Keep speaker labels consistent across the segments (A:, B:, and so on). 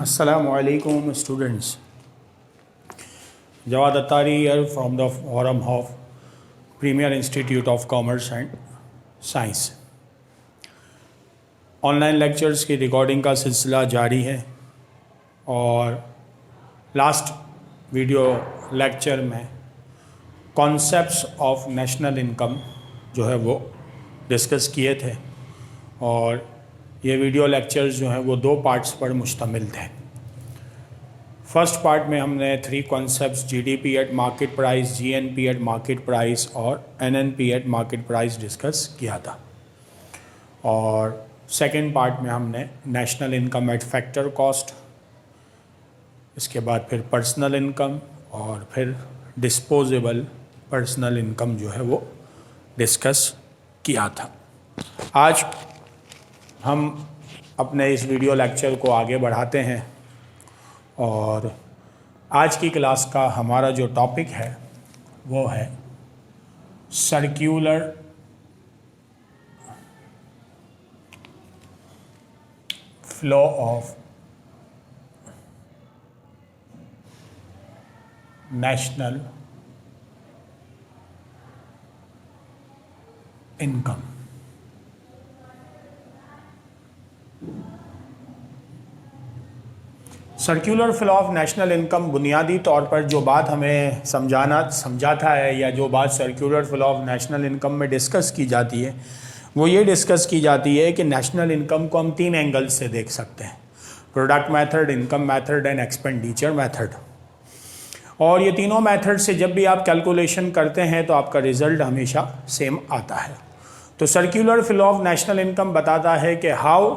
A: Assalamualaikum students. Jawad Attari here from the forum of Premier Institute of Commerce and Science. Online lectures की recording का सिलसिला जारी है और लास्ट वीडियो लेक्चर में कॉन्सेप्ट्स ऑफ नेशनल इनकम जो है वो डिस्कस किए थे और ये वीडियो लेक्चर्स जो हैं वो दो पार्ट्स पर मुश्तमिल थे। फर्स्ट पार्ट में हमने 3 concepts GDP at market price, GNP at market price और NNP at market price discuss किया था और सेकेंड पार्ट में हमने national income at factor cost, इसके बाद फिर पर्सनल इनकम और फिर डिस्पोजेबल पर्सनल इनकम जो है वो डिस्कस किया था। आज हम अपने इस वीडियो लेक्चर को आगे बढ़ाते हैं और आज की क्लास का हमारा जो टॉपिक है वो है circular flow of national income. Circular flow of national income बुनियादी तौर पर जो बात हमें समझाता है या जो बात circular flow of national income में डिस्कस की जाती है वो ये डिस्कस की जाती है कि नेशनल इनकम को हम 3 एंगल्स से देख सकते हैं, product method, income method and expenditure method. और ये तीनों मेथड से जब भी आप कैलकुलेशन करते हैं तो आपका रिजल्ट हमेशा सेम आता है। तो circular flow of national income बताता है कि हाउ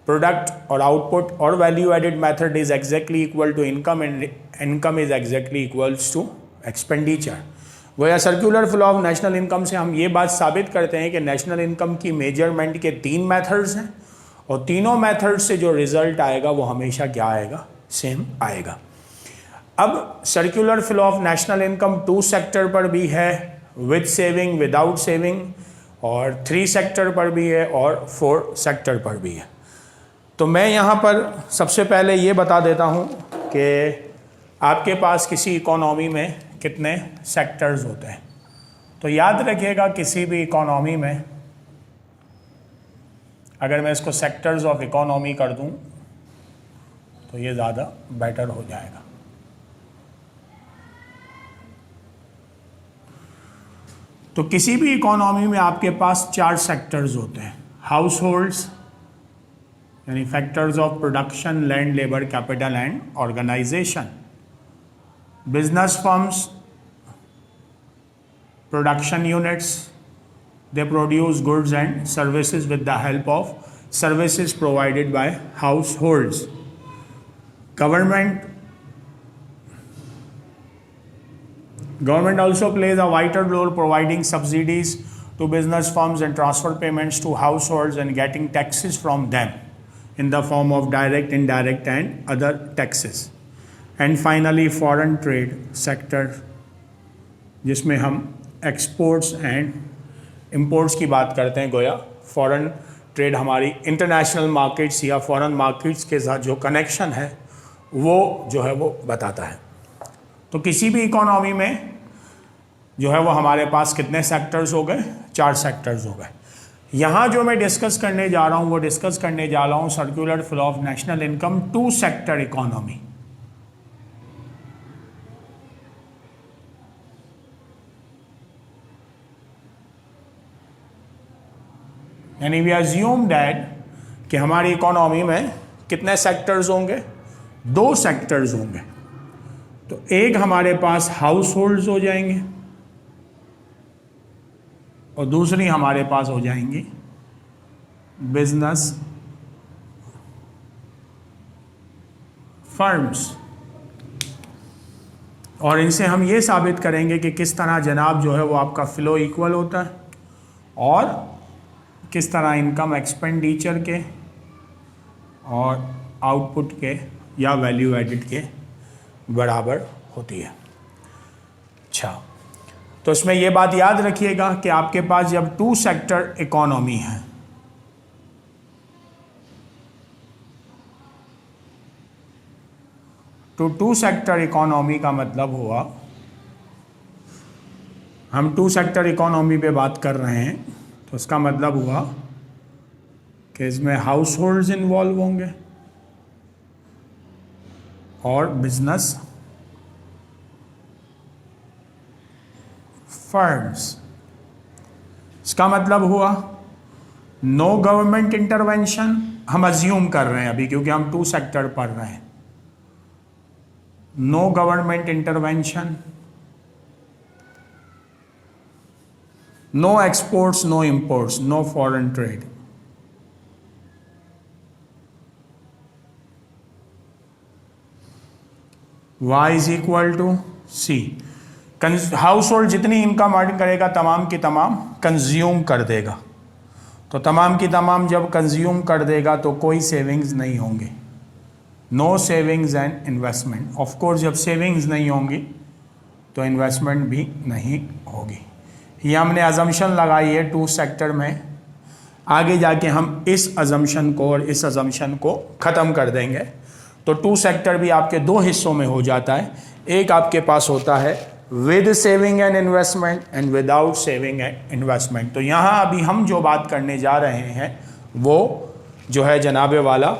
A: प्रोडक्ट और आउटपुट और value added method is exactly equal to income and income is exactly equals to expenditure. गोया circular flow of national income से हम ये बात साबित करते हैं कि नेशनल इनकम की मेजरमेंट के 3 मेथड्स हैं और तीनों मेथड्स से जो रिजल्ट आएगा वो हमेशा क्या आएगा, सेम आएगा। अब circular flow of national income 2 sector पर भी है, विद सेविंग, विदाउट सेविंग, और 3 सेक्टर पर भी है और 4 सेक्टर पर भी है। तो मैं यहाँ पर सबसे पहले ये बता देता हूँ कि आपके पास किसी इकोनॉमी में कितने सेक्टर्स होते हैं। तो याद रखिएगा किसी भी इकोनॉमी में अगर मैं इसको सेक्टर्स ऑफ इकोनॉमी कर दूँ तो ये ज़्यादा बेटर हो जाएगा। तो किसी भी इकोनॉमी में आपके पास 4 सेक्टर्स होते हैं, हाउस होल्ड्स यानी factors of production, land, labour, capital and organisation, business firms, production units, they produce goods and services with the help of services provided by households, Government also plays a vital role providing subsidies to business firms and transfer payments to households and getting taxes from them in the form of direct, indirect and other taxes. And finally foreign trade sector जिसमें हम exports and imports की बात करते हैं। गोया foreign trade हमारी international markets या foreign markets के साथ जो connection है वो जो है वो बताता है। तो किसी भी इकोनॉमी में जो है वो हमारे पास कितने सेक्टर्स हो गए, 4 सेक्टर्स हो गए। यहाँ जो मैं डिस्कस करने जा रहा हूँ वो डिस्कस करने जा रहा हूँ circular flow of national income 2 sector economy. यानी वी अज्यूम दैट कि हमारी इकोनॉमी में कितने सेक्टर्स होंगे, 2 सेक्टर्स होंगे। तो एक हमारे पास हाउस होल्ड्स हो जाएंगे और दूसरी हमारे पास हो जाएंगी बिजनेस फर्म्स। और इनसे हम ये साबित करेंगे कि किस तरह जनाब जो है वो आपका फ्लो इक्वल होता है और किस तरह इनकम एक्सपेंडिचर के और आउटपुट के या वैल्यू एडिड के बराबर होती है। अच्छा, तो इसमें यह बात याद रखिएगा कि आपके पास जब 2 सेक्टर इकोनॉमी है तो टू सेक्टर इकोनॉमी का मतलब हुआ, हम टू सेक्टर इकोनॉमी पे बात कर रहे हैं, तो उसका मतलब हुआ कि इसमें हाउस होल्ड्स इन्वॉल्व होंगे और बिजनेस फर्म्स। इसका मतलब हुआ नो गवर्नमेंट इंटरवेंशन, हम अज्यूम कर रहे हैं अभी क्योंकि हम टू सेक्टर पढ़ रहे हैं। No government intervention, no exports, no imports, no foreign trade. Y is equal to C. Household जितनी इनकम अर्न करेगा तमाम की तमाम कंज्यूम कर देगा, तो तमाम की तमाम जब कंज्यूम कर देगा तो कोई सेविंग्स नहीं होंगे। No savings and investment. Of course जब सेविंग्स नहीं होंगी तो इन्वेस्टमेंट भी नहीं होगी। ये हमने अजम्पशन लगाई है टू सेक्टर में। आगे जाके हम इस अजम्पशन को और इस अजम्पशन को ख़त्म कर देंगे। तो टू सेक्टर भी आपके दो हिस्सों में हो जाता है। एक आपके पास होता है with saving and investment and without saving and investment. तो यहाँ अभी हम जो बात करने जा रहे हैं वो जो है जनाबे वाला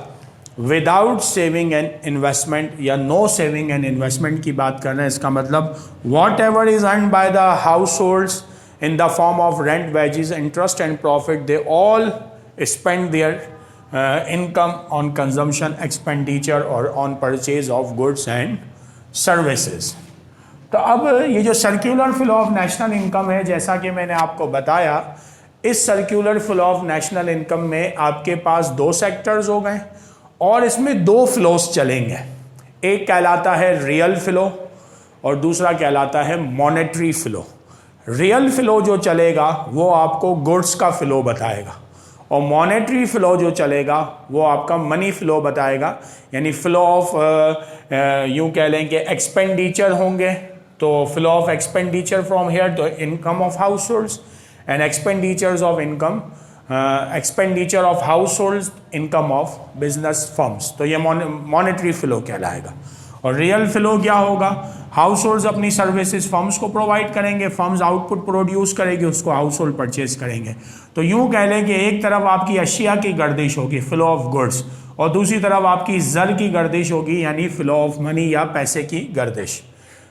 A: विदाउट सेविंग एंड इन्वेस्टमेंट या नो सेविंग एंड इन्वेस्टमेंट की बात कर रहे हैं। इसका मतलब what ever is earn by the house holds in the form of rent, wages, interest and profit, they all spend their income on consumption expenditure or on purchase of goods and services. तो अब ये जो circular flow of national income है, जैसा कि मैंने आपको बताया, इस circular flow of national income में आपके पास दो सेक्टर्स हो गए और इसमें दो फ्लोस चलेंगे। एक कहलाता है रियल फ्लो और दूसरा कहलाता है मॉनेटरी फ्लो। रियल फ्लो जो चलेगा वो आपको गुड्स का फ्लो बताएगा और मॉनेटरी फ्लो जो चलेगा वो आपका मनी फ्लो बताएगा। यानी फ्लो ऑफ यूं कह लें कि एक्सपेंडिचर होंगे, तो flow of expenditure from here to income of households and expenditures of income expenditure of households income of business firms. तो ये मॉनेटरी फ्लो कहलाएगा। और रियल फ्लो क्या होगा? हाउस होल्ड्स अपनी सर्विसेज फर्म्स को प्रोवाइड करेंगे, firms output produce करेगी, उसको हाउस होल्ड परचेज करेंगे। तो यूं कह लें कि एक तरफ आपकी अशिया की गर्दिश होगी फ्लो ऑफ गुड्स और दूसरी तरफ आपकी जर की गर्दिश होगी यानी फ्लो ऑफ मनी या पैसे की गर्दिश।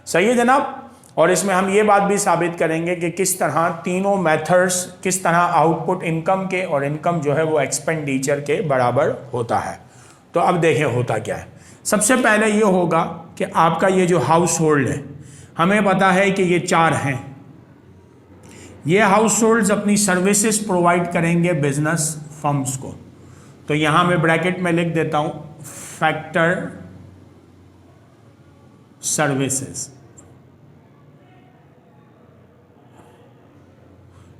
A: सही है जनाब। और इसमें हम ये बात भी साबित करेंगे कि किस तरह तीनों मेथड्स किस तरह आउटपुट इनकम के और इनकम जो है वो एक्सपेंडिचर के बराबर होता है। तो अब देखें होता क्या है। सबसे पहले ये होगा कि आपका ये जो हाउस होल्ड है, हमें पता है कि ये चार हैं। ये हाउस होल्ड्स अपनी सर्विसेज प्रोवाइड करेंगे बिजनेस फर्म्स को। तो यहां मैं ब्रैकेट में लिख देता हूं फैक्टर सर्विसेज।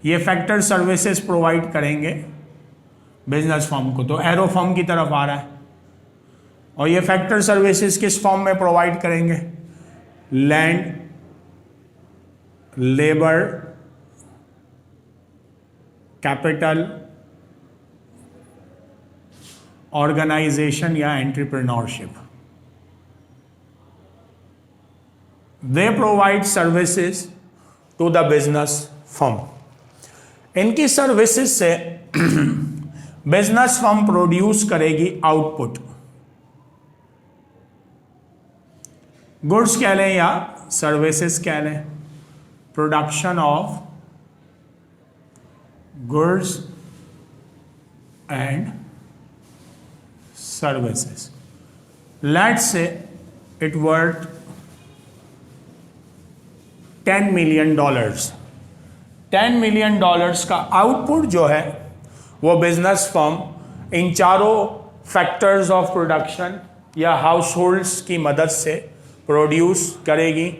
A: ये फैक्टर सर्विसेज प्रोवाइड करेंगे बिजनेस फर्म को, तो एरो फर्म की तरफ आ रहा है। और ये फैक्टर सर्विसेज किस फॉर्म में प्रोवाइड करेंगे? लैंड, लेबर, कैपिटल, ऑर्गेनाइजेशन या entrepreneurship. They provide services to the business firm. इनकी सर्विसेज से बिजनेस फर्म प्रोड्यूस करेगी आउटपुट, गुड्स कह लें या सर्विसेज कह लें, production of goods and services. Let's say it worth $10 million। $10 million का आउटपुट जो है वो बिजनेस फर्म इन चारों फैक्टर्स ऑफ प्रोडक्शन या हाउस होल्ड्स की मदद से प्रोड्यूस करेगी।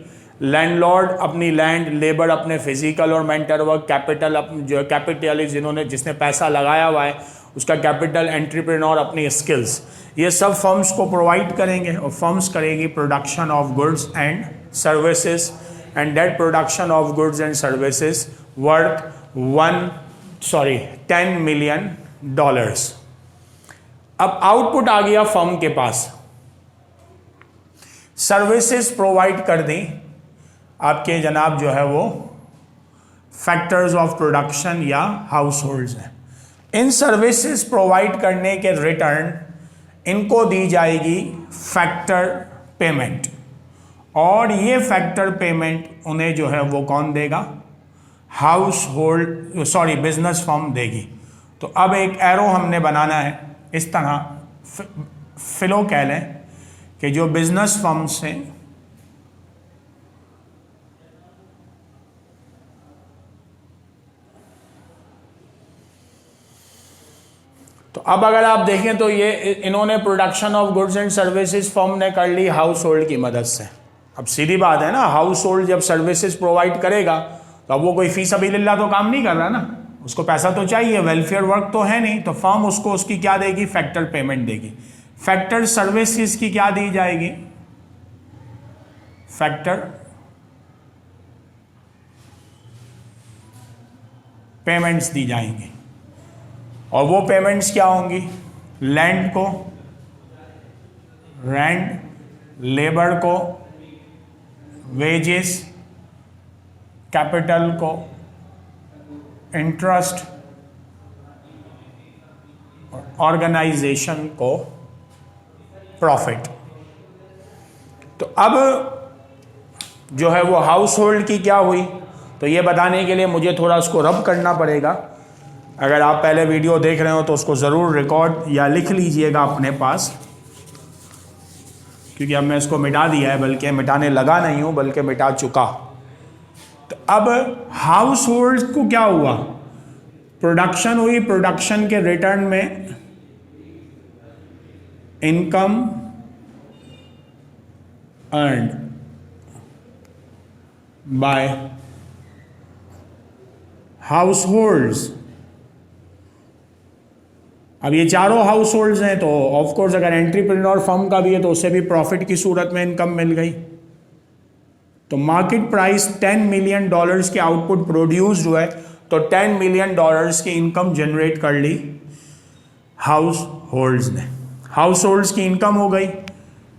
A: लैंडलॉर्ड अपनी लैंड, लेबर अपने फिजिकल और मेंटल वर्क, कैपिटल जो कैपिटल जिसने पैसा लगाया हुआ है उसका कैपिटल, एंटरप्रेन्योर अपनी स्किल्स, ये सब फर्म्स को प्रोवाइड करेंगे और फर्म्स करेगी production of goods and services and that production of goods and services worth $10 million। अब आउटपुट आ गया फर्म के पास। सर्विसेज प्रोवाइड कर दी आपके जनाब जो है वो फैक्टर्स ऑफ प्रोडक्शन या हाउस होल्ड्स हैं। इन सर्विसेज प्रोवाइड करने के रिटर्न इनको दी जाएगी फैक्टर पेमेंट, और ये फैक्टर पेमेंट उन्हें जो है वो कौन देगा? हाउस होल्ड बिजनेस फर्म देगी। तो अब एक एरो हमने बनाना है इस तरह, फिलो कह लें कि जो बिजनेस फर्म से तो अब अगर आप देखें तो ये इन्होंने production of goods and services firm ने कर ली हाउस होल्ड की मदद से। अब सीधी बात है ना, हाउस होल्ड जब सर्विसेज प्रोवाइड करेगा तो अब वो कोई फी सबीलिल्लाह तो काम नहीं कर रहा ना, उसको पैसा तो चाहिए, वेलफेयर वर्क तो है नहीं, तो फर्म उसको उसकी क्या देगी? फैक्टर पेमेंट देगी। फैक्टर सर्विसेज की क्या दी जाएगी? फैक्टर पेमेंट्स दी जाएंगी। और वो पेमेंट्स क्या होंगी? लैंड को रेंट, लेबर को वेजेस, कैपिटल को इंटरेस्ट, ऑर्गेनाइजेशन को प्रॉफिट। तो अब जो है वो हाउस होल्ड की क्या हुई? तो ये बताने के लिए मुझे थोड़ा उसको रब करना पड़ेगा। अगर आप पहले वीडियो देख रहे हो तो उसको ज़रूर रिकॉर्ड या लिख लीजिएगा अपने पास, क्योंकि अब मैं इसको मिटा दिया है, बल्कि मिटाने लगा नहीं हूं बल्कि मिटा चुका। तो अब हाउस होल्ड को क्या हुआ? प्रोडक्शन हुई, प्रोडक्शन के रिटर्न में income earned by households. अब ये चारों हाउस होल्ड्स हैं तो ऑफ कोर्स अगर एंटरप्रेन्योर फर्म का भी है तो उसे भी प्रॉफिट की सूरत में इनकम मिल गई। तो मार्केट प्राइस $10 मिलियन के आउटपुट प्रोड्यूस्ड हुए, तो $10 मिलियन की इनकम जनरेट कर ली हाउस होल्ड्स ने। हाउस होल्ड्स की इनकम हो गई,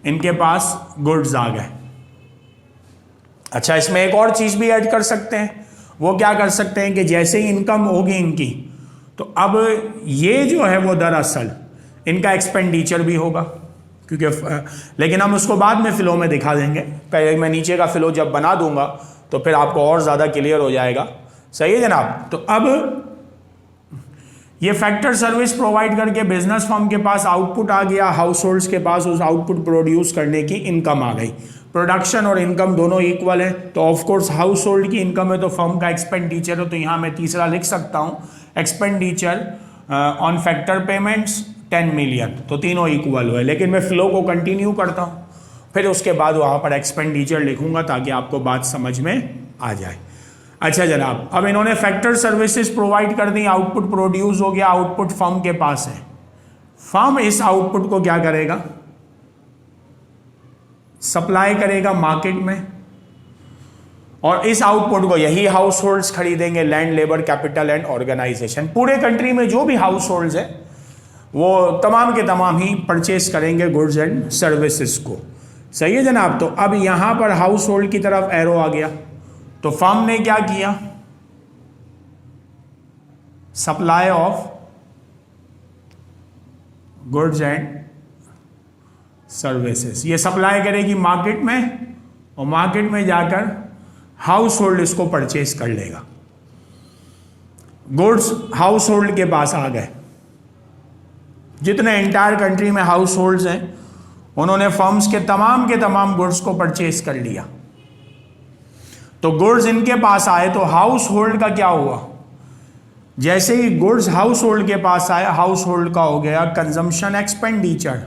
A: इनके पास गुड्स आ गए। अच्छा, इसमें एक और चीज भी ऐड कर सकते हैं। वो क्या कर सकते हैं कि जैसे ही इनकम होगी इनकी, तो अब ये जो है वो दरअसल इनका एक्सपेंडिचर भी होगा, क्योंकि लेकिन हम उसको बाद में फिलो में दिखा देंगे। पहले मैं नीचे का फिलो जब बना दूंगा तो फिर आपको और ज़्यादा क्लियर हो जाएगा। सही है जनाब। तो अब ये फैक्टर सर्विस प्रोवाइड करके बिजनेस फर्म के पास आउटपुट आ गया, हाउस होल्ड्स के पास उस आउटपुट प्रोड्यूस करने की इनकम आ गई। प्रोडक्शन और इनकम दोनों इक्वल है, तो ऑफ कोर्स हाउस होल्ड की इनकम है तो फर्म का एक्सपेंडिचर है, तो यहाँ मैं तीसरा लिख सकता हूँ expenditure on factor payments 10 million, तो तीनों इक्वल हुए। लेकिन मैं फ्लो को कंटिन्यू करता हूँ, फिर उसके बाद वहाँ पर एक्सपेंडिचर लिखूंगा ताकि आपको बात समझ में आ जाए। अच्छा जनाब, अब इन्होंने फैक्टर सर्विसेज प्रोवाइड कर दी, आउटपुट प्रोड्यूस हो गया, आउटपुट फर्म के पास है। फर्म इस आउटपुट को क्या करेगा? सप्लाई करेगा मार्केट में, और इस आउटपुट को यही हाउस होल्ड्स खरीदेंगे, land, labour, capital and organisation. पूरे कंट्री में जो भी हाउस होल्ड्स है वो तमाम के तमाम ही परचेस करेंगे गुड्स एंड सर्विसेज को। सही है जनाब। तो अब यहां पर हाउस होल्ड की तरफ एरो आ गया, तो फर्म ने क्या किया? Supply of goods and services, ये सप्लाई करेगी मार्केट में, और मार्केट में जाकर हाउस होल्ड इसको परचेज कर लेगा। गुड्स हाउस होल्ड के पास आ गए। जितने एंटायर कंट्री में हाउस होल्ड्स हैं उन्होंने फर्म्स के तमाम गुड्स को परचेज कर लिया। तो गुड्स इनके पास आए तो हाउस होल्ड का क्या हुआ? जैसे ही गुड्स हाउस होल्ड के पास आए, हाउस होल्ड का हो गया कंजम्पशन एक्सपेंडिचर,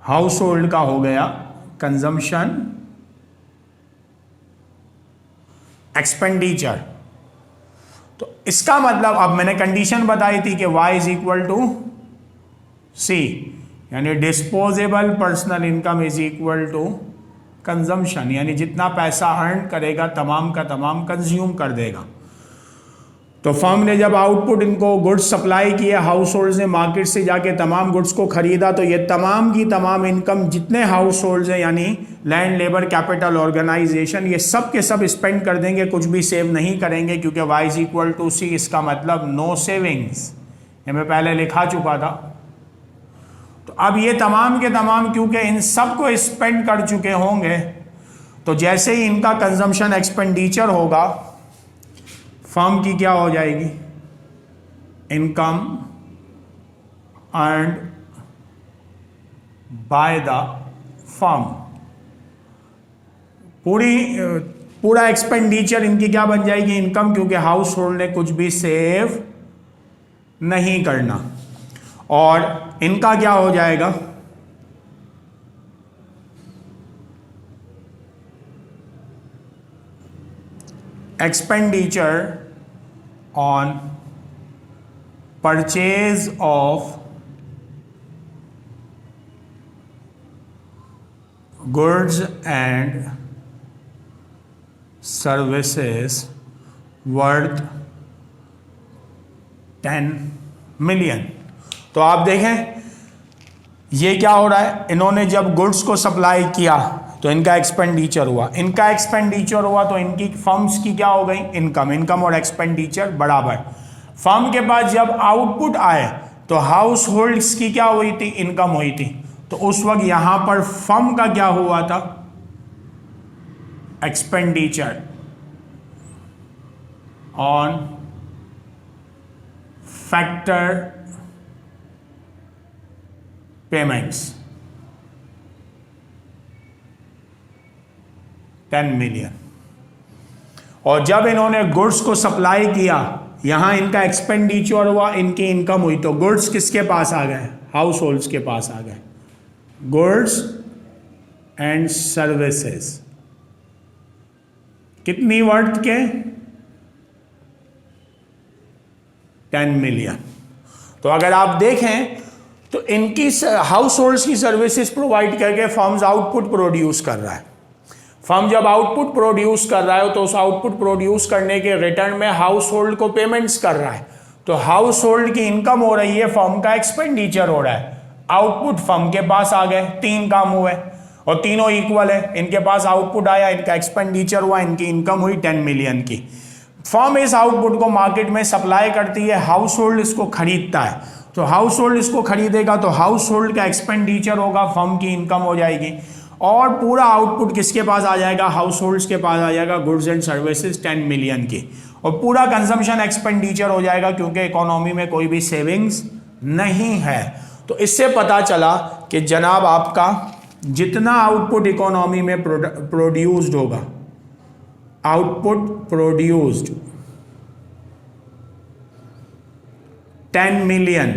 A: हाउस होल्ड का हो गया कंजम्पशन एक्सपेंडिचर। तो इसका मतलब अब मैंने कंडीशन बताई थी कि y is equal to C, यानी disposable personal income is equal to consumption, यानी जितना पैसा अर्न करेगा तमाम का तमाम कंज्यूम कर देगा। तो फर्म ने जब आउटपुट इनको गुड्स सप्लाई किए, हाउस होल्ड्स ने मार्केट से जाके तमाम गुड्स को खरीदा, तो ये तमाम की तमाम इनकम जितने हाउस होल्ड्स हैं यानी लैंड, लेबर, कैपिटल, ऑर्गेनाइजेशन, ये सब के सब स्पेंड कर देंगे, कुछ भी सेव नहीं करेंगे, क्योंकि Y = C, इसका मतलब नो सेविंग्स, ये मैं पहले लिखा चुका था। तो अब ये तमाम के तमाम क्योंकि इन सब को स्पेंड कर चुके होंगे, तो जैसे ही इनका कंजम्पशन एक्सपेंडिचर होगा, फर्म की क्या हो जाएगी, income earned by the firm, पूरा एक्सपेंडिचर इनकी क्या बन जाएगी, इनकम, क्योंकि हाउस होल्ड ने कुछ भी सेव नहीं करना। और इनका क्या हो जाएगा, expenditure on purchase of goods and services worth 10 million। तो आप देखें ये क्या हो रहा है, इन्होंने जब गुड्स को सप्लाई किया तो इनका एक्सपेंडिचर हुआ, इनका एक्सपेंडिचर हुआ तो इनकी फर्म्स की क्या हो गई, इनकम और एक्सपेंडिचर बराबर। फर्म के पास जब आउटपुट आए तो हाउस होल्ड्स की क्या हुई थी, इनकम हुई थी। तो उस वक्त यहां पर फर्म का क्या हुआ था, expenditure on factor payments 10 million. और जब इन्होंने गुड्स को सप्लाई किया, यहां इनका एक्सपेंडिचर हुआ, इनकी इनकम हुई, तो गुड्स किसके पास आ गए, हाउस होल्ड्स के पास आ गए, गुड्स एंड सर्विसेज कितनी वर्थ के, 10 मिलियन। तो अगर आप देखें तो इनकी हाउस होल्ड्स की सर्विसेज प्रोवाइड करके फर्म्स आउटपुट प्रोड्यूस कर रहा है। फर्म जब आउटपुट प्रोड्यूस कर रहा है तो उस आउटपुट प्रोड्यूस करने के रिटर्न में हाउस होल्ड को पेमेंट्स कर रहा है। तो हाउस होल्ड की इनकम हो रही है, फर्म का एक्सपेंडिचर हो रहा है। आउटपुट फर्म के पास आ गए, 3 काम हुए और तीनों इक्वल है। इनके पास आउटपुट आया, इनका एक्सपेंडिचर हुआ, इनकी इनकम हुई 10 मिलियन की। फर्म इस आउटपुट को मार्केट में सप्लाई करती है, हाउस होल्ड इसको खरीदता है। तो हाउस होल्ड इसको खरीदेगा तो हाउस होल्ड का एक्सपेंडिचर होगा, फर्म की इनकम हो जाएगी और पूरा आउटपुट किसके पास आ जाएगा, हाउस होल्ड्स के पास आ जाएगा, गुड्स एंड सर्विसेज 10 मिलियन की। और पूरा कंजम्पशन एक्सपेंडिचर हो जाएगा क्योंकि इकोनॉमी में कोई भी सेविंग्स नहीं है। तो इससे पता चला कि जनाब आपका जितना आउटपुट इकोनॉमी में प्रोड्यूस्ड होगा, output produced 10 million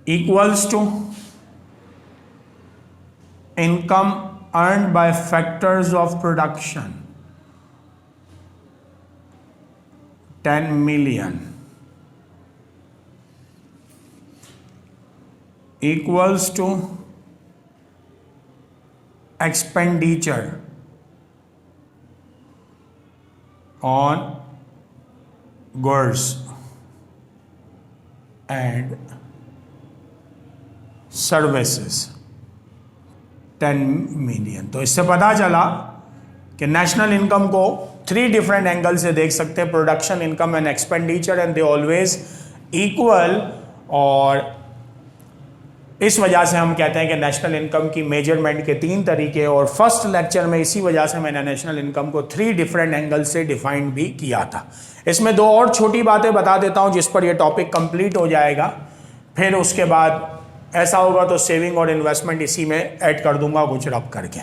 A: equals to income earned by factors of production 10 million equals to expenditure on goods and services 10 million. तो इससे पता चला कि नेशनल इनकम को 3 डिफरेंट एंगल से देख सकते हैं, production, income and expenditure, and they always equal. और इस वजह से हम कहते हैं कि नेशनल इनकम की मेजरमेंट के 3 तरीके, और फर्स्ट लेक्चर में इसी वजह से मैंने नेशनल इनकम को 3 डिफरेंट एंगल से डिफाइन भी किया था। इसमें 2 और छोटी बातें बता देता हूं जिस पर यह टॉपिक कंप्लीट हो जाएगा। फिर उसके बाद ऐसा होगा तो सेविंग और इन्वेस्टमेंट इसी में ऐड कर दूंगा कुछ रब करके।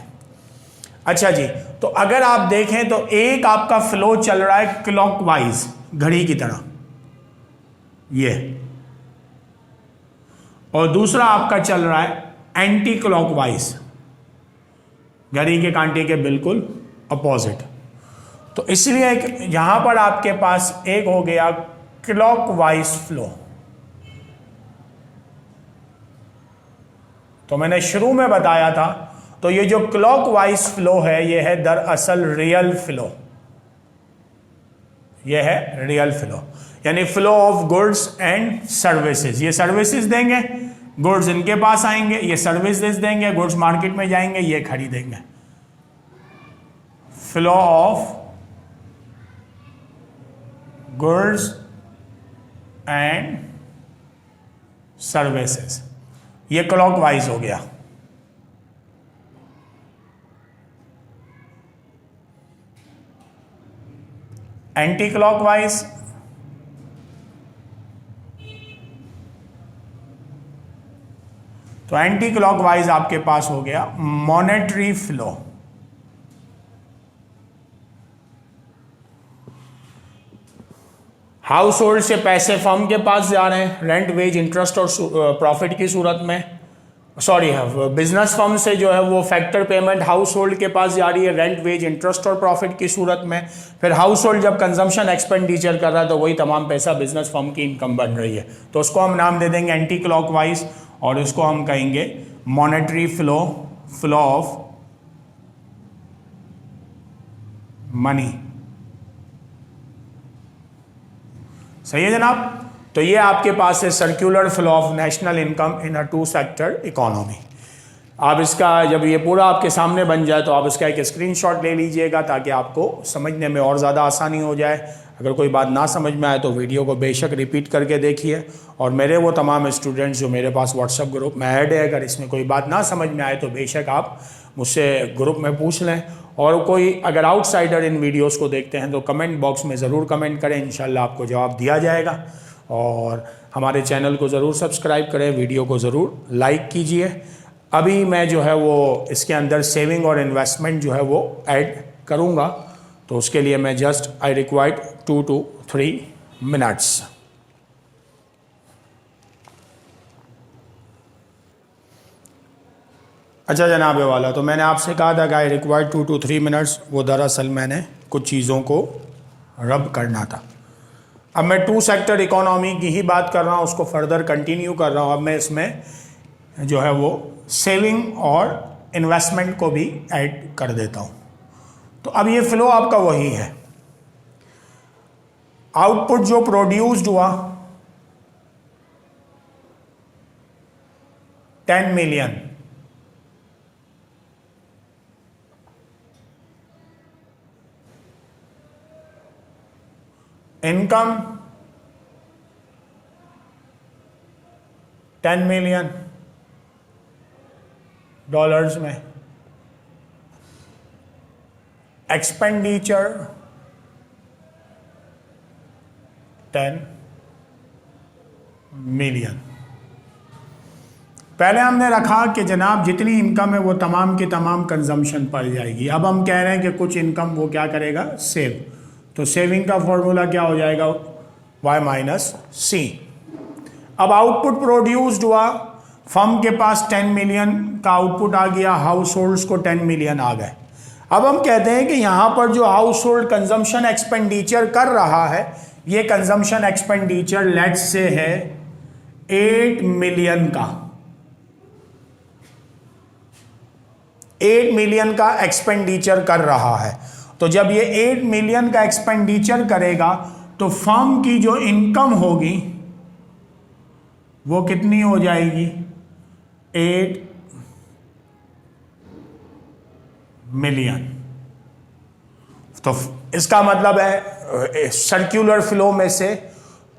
A: अच्छा जी, तो अगर आप देखें तो एक आपका फ्लो चल रहा है क्लॉकवाइज, घड़ी की तरह ये, और दूसरा आपका चल रहा है एंटी क्लॉकवाइज, घड़ी के कांटे के बिल्कुल अपोजिट। तो इसलिए यहां पर आपके पास एक हो गया क्लॉकवाइज फ्लो। तो मैंने शुरू में बताया था, तो ये जो क्लॉकवाइज फ्लो है ये है दरअसल रियल फ्लो। ये है रियल फ्लो, यानी flow of goods and services. ये सर्विसेज देंगे, गुड्स इनके पास आएंगे, ये सर्विसेज देंगे, गुड्स मार्केट में जाएंगे, ये खरीदेंगे। Flow of goods and services, ये क्लॉकवाइज हो गया। एंटी क्लॉकवाइज तो एंटी क्लॉकवाइज आपके पास हो गया मॉनेटरी फ्लो। हाउस होल्ड से पैसे फर्म के पास जा रहे हैं रेंट, वेज, इंटरेस्ट और प्रॉफिट की सूरत में। सॉरी, बिजनेस फर्म से जो है वो फैक्टर पेमेंट हाउस होल्ड के पास जा रही है रेंट, वेज, इंटरेस्ट और प्रॉफिट की सूरत में। फिर हाउस होल्ड जब कंजम्पशन एक्सपेंडिचर कर रहा है तो वही तमाम पैसा बिजनेस फर्म की इनकम बन रही है। तो उसको हम नाम दे देंगे एंटी क्लॉकवाइज और इसको हम कहेंगे monetary flow, flow of money. सही है जनाब। तो ये आपके पास है circular flow of national income in a two sector economy. आप इसका जब ये पूरा आपके सामने बन जाए तो आप इसका एक स्क्रीनशॉट ले लीजिएगा ताकि आपको समझने में और ज़्यादा आसानी हो जाए। अगर कोई बात ना समझ में आए तो वीडियो को बेशक रिपीट करके देखिए, और मेरे वो तमाम स्टूडेंट्स जो मेरे पास व्हाट्सएप ग्रुप में ऐड है, अगर इसमें कोई बात ना समझ में आए तो बेशक आप मुझसे ग्रुप में पूछ लें। और कोई अगर आउटसाइडर इन वीडियोस को देखते हैं तो कमेंट बॉक्स में ज़रूर कमेंट करें, इंशाल्लाह आपको जवाब दिया जाएगा। और हमारे चैनल को ज़रूर सब्सक्राइब करें, वीडियो को ज़रूर लाइक कीजिए। अभी मैं जो है वो इसके अंदर सेविंग और इन्वेस्टमेंट जो है वो ऐड करूँगा, तो उसके लिए मैं just I required 2 to 3 minutes. अच्छा जनाब वाला, तो मैंने आपसे कहा था कि आई रिक्वायर्ड 2 to 3 मिनट्स, वो दरअसल मैंने कुछ चीज़ों को रब करना था। अब मैं टू सेक्टर इकोनॉमी की ही बात कर रहा हूँ, उसको फर्दर कंटिन्यू कर रहा हूँ। अब मैं इसमें जो है वो सेविंग और इन्वेस्टमेंट को भी ऐड कर देता हूँ। तो अब ये फ्लो आपका वही है, आउटपुट जो प्रोड्यूस्ड हुआ 10 मिलियन, इनकम 10 मिलियन डॉलर्स में, एक्सपेंडिचर 10 मिलियन। पहले हमने रखा कि जनाब जितनी इनकम है वो तमाम की तमाम कंजम्पशन पर जाएगी। अब हम कह रहे हैं कि कुछ इनकम वो क्या करेगा, सेव। तो सेविंग का फॉर्मूला क्या हो जाएगा, y - c। अब आउटपुट प्रोड्यूस्ड हुआ, फर्म के पास 10 मिलियन का आउटपुट आ गया, हाउस होल्ड्स को 10 मिलियन आ गए। अब हम कहते हैं कि यहाँ पर जो हाउस होल्ड कंजम्पशन एक्सपेंडिचर कर रहा है, ये कंजम्पशन एक्सपेंडिचर लेट्स से है 8 मिलियन का, 8 मिलियन का एक्सपेंडिचर कर रहा है। तो जब ये 8 मिलियन का एक्सपेंडिचर करेगा तो फर्म की जो इनकम होगी वो कितनी हो जाएगी, 8 मिलियन। तो इसका मतलब है सर्कुलर फ्लो में से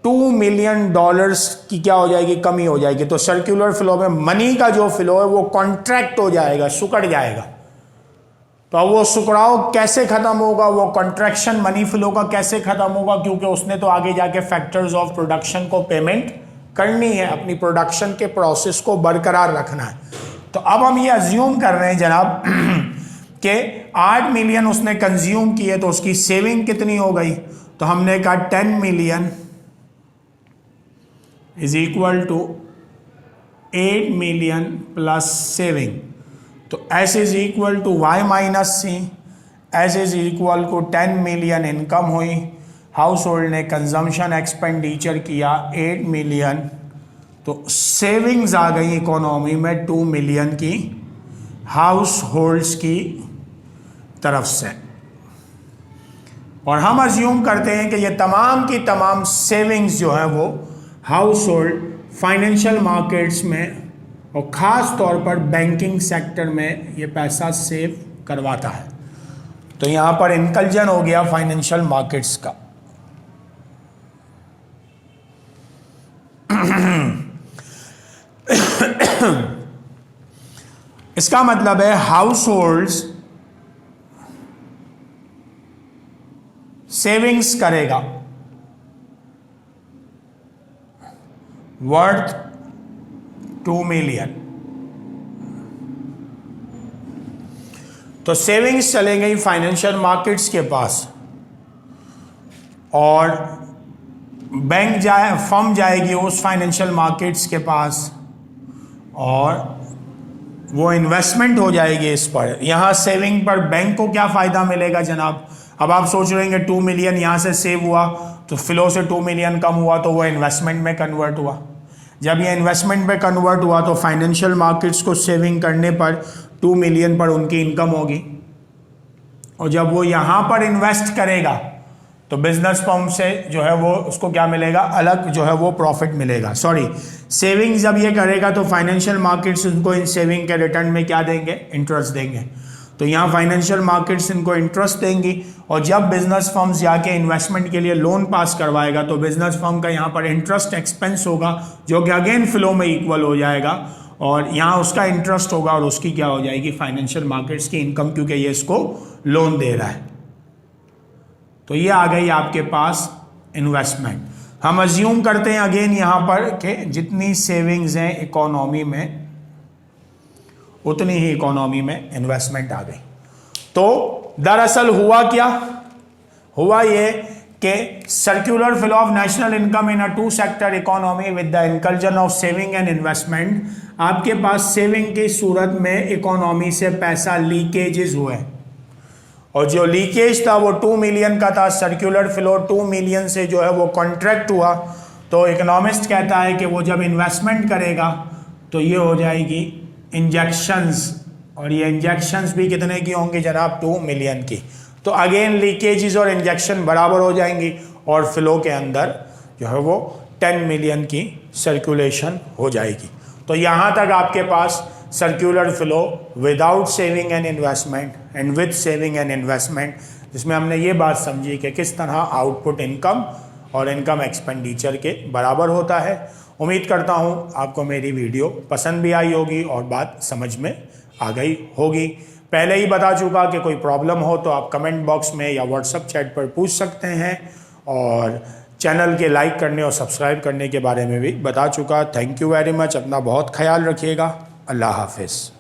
A: 2 मिलियन डॉलर्स की क्या हो जाएगी, कमी हो जाएगी। तो सर्कुलर फ्लो में मनी का जो फ्लो है वो कॉन्ट्रैक्ट हो जाएगा, सुकड़ जाएगा। तो अब वो सुकड़ाव कैसे खत्म होगा, वो कॉन्ट्रैक्शन मनी फ्लो का कैसे खत्म होगा, क्योंकि उसने तो आगे जाके फैक्टर्स ऑफ प्रोडक्शन को पेमेंट करनी है, अपनी प्रोडक्शन के प्रोसेस को बरकरार रखना है। तो अब हम ये अज्यूम कर रहे हैं जनाब कि 8 मिलियन उसने कंज्यूम किए, तो उसकी सेविंग कितनी हो गई। तो हमने कहा 10 million is equal to 8 million plus saving. तो S is equal to y - c, S is equal to 10 million income हुई, हाउस होल्ड ने कंजम्पशन एक्सपेंडिचर किया 8 मिलियन, तो सेविंग्स आ गई इकोनॉमी में 2 मिलियन की हाउस होल्ड्स की तरफ से। और हम अज्यूम करते हैं कि ये तमाम की तमाम सेविंग्स जो है वो हाउस होल्ड फाइनेंशियल मार्केट्स में और ख़ास तौर पर बैंकिंग सेक्टर में ये पैसा सेव करवाता है। तो यहाँ पर इंकल्जन हो गया फाइनेंशियल मार्केट्स का। इसका मतलब है हाउस होल्ड्स सेविंग्स करेगा वर्थ 2 मिलियन। तो सेविंग्स चले गई फाइनेंशियल मार्केट्स के पास और बैंक फर्म जाएगी उस फाइनेंशियल मार्केट्स के पास और वो इन्वेस्टमेंट हो जाएगी इस पर। यहाँ सेविंग पर बैंक को क्या फ़ायदा मिलेगा जनाब? अब आप सोच रहे हैं 2 मिलियन यहाँ से सेव हुआ तो फ्लो से 2 मिलियन कम हुआ तो वो इन्वेस्टमेंट में कन्वर्ट हुआ। जब ये इन्वेस्टमेंट में कन्वर्ट हुआ तो फाइनेंशियल मार्केट्स को सेविंग करने पर 2 मिलियन पर उनकी इनकम होगी और जब वो यहाँ पर इन्वेस्ट करेगा तो बिजनेस फर्म से जो है वो उसको क्या मिलेगा? अलग जो है वो प्रॉफिट मिलेगा। सॉरी, सेविंग जब ये करेगा तो फाइनेंशियल मार्केट्स उनको इन सेविंग के रिटर्न में क्या देंगे? इंटरेस्ट देंगे। तो यहाँ फाइनेंशियल मार्केट्स इनको इंटरेस्ट देंगी और जब बिजनेस फर्म्स जाके इन्वेस्टमेंट के लिए लोन पास करवाएगा तो बिजनेस फर्म का यहाँ पर इंटरेस्ट एक्सपेंस होगा जो कि अगेन फ्लो में इक्वल हो जाएगा और यहाँ उसका इंटरेस्ट होगा और उसकी क्या हो जाएगी? फाइनेंशियल मार्केट्स की इनकम, क्योंकि ये इसको लोन दे रहा है। तो ये आ गई आपके पास इन्वेस्टमेंट। हम अज्यूम करते हैं अगेन यहाँ पर कि जितनी सेविंग्स हैं इकोनॉमी में उतनी ही इकोनॉमी में इन्वेस्टमेंट आ गई। तो दरअसल हुआ क्या? हुआ ये कि circular flow of national income in a 2 sector economy with the inclusion of saving and investment, आपके पास सेविंग की सूरत में इकोनॉमी से पैसा लीकेजेस हुए और जो लीकेज था वो 2 मिलियन का था। सर्कुलर फ्लो 2 मिलियन से जो है वो कॉन्ट्रैक्ट हुआ। तो इकोनॉमिस्ट कहता है कि वो जब इन्वेस्टमेंट करेगा तो ये हो जाएगी इंजेक्शंस और ये इंजेक्शंस भी कितने की होंगी जनाब? 2 मिलियन की। तो अगेन लीकेजेस और इंजेक्शन बराबर हो जाएंगी और फ्लो के अंदर जो है वो 10 मिलियन की सर्कुलेशन हो जाएगी। तो यहाँ तक आपके पास circular flow without saving and investment and with saving and investment, जिसमें हमने ये बात समझी कि किस तरह आउटपुट इनकम और इनकम एक्सपेंडिचर के बराबर होता है। उम्मीद करता हूँ आपको मेरी वीडियो पसंद भी आई होगी और बात समझ में आ गई होगी। पहले ही बता चुका कि कोई प्रॉब्लम हो तो आप कमेंट बॉक्स में या व्हाट्सएप चैट पर पूछ सकते हैं और चैनल के लाइक करने और सब्सक्राइब करने के बारे में भी बता चुका। Thank you very much. अपना बहुत ख्याल रखिएगा। अल्लाह हाफिज़।